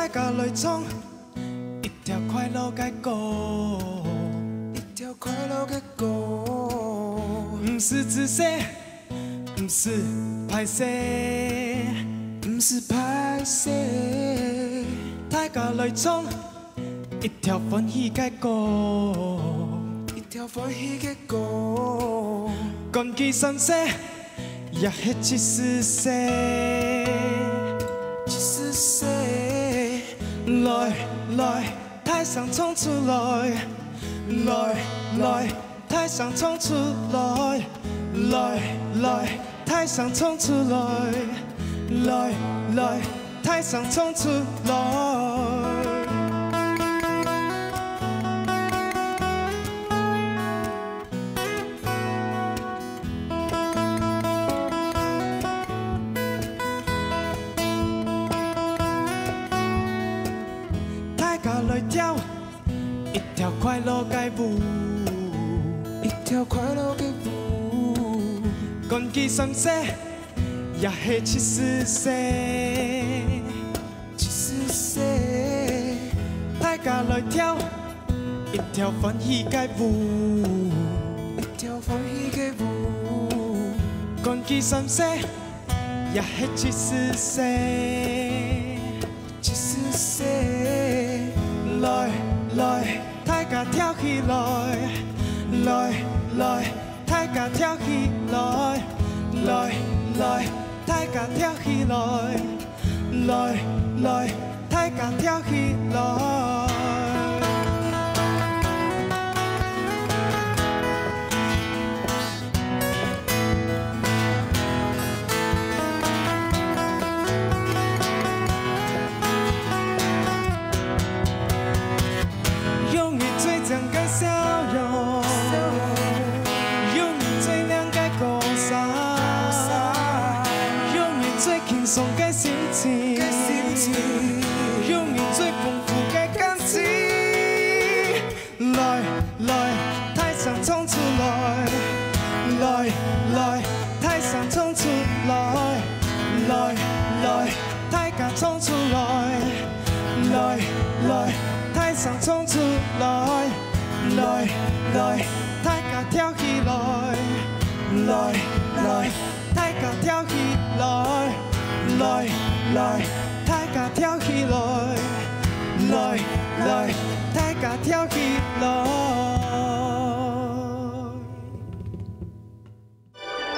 大家来闯一条快乐的路，一条快乐的路，不是自私，不是歹势，不是歹势。大家来闯一条欢喜的路，一条欢喜的路，干基三世也迄一丝丝，一丝丝。来来，台上冲出来，来来，台上冲出来，来来，台上冲出来，来来，台上冲出来。大家来跳一条快乐的舞，一条快乐的舞，干基三世也迄一丝丝，一丝丝。大家来跳一条欢喜的舞，一条欢喜的舞，干基三世也迄一丝丝，一丝丝。来来，大家跳起来，来来，大家跳起来，来来，大家跳起来，来来，大家跳起来。永远最张开笑容，永远最亮的歌声，永远最轻松的心情，永远最丰富的感情。来来，台上冲出来，来来，台上冲出来，来来，大家冲出来，来来。台上冲出来，来来，大家跳起来，来来，大家跳起来，来来，大家跳起来，来来，大家跳起来。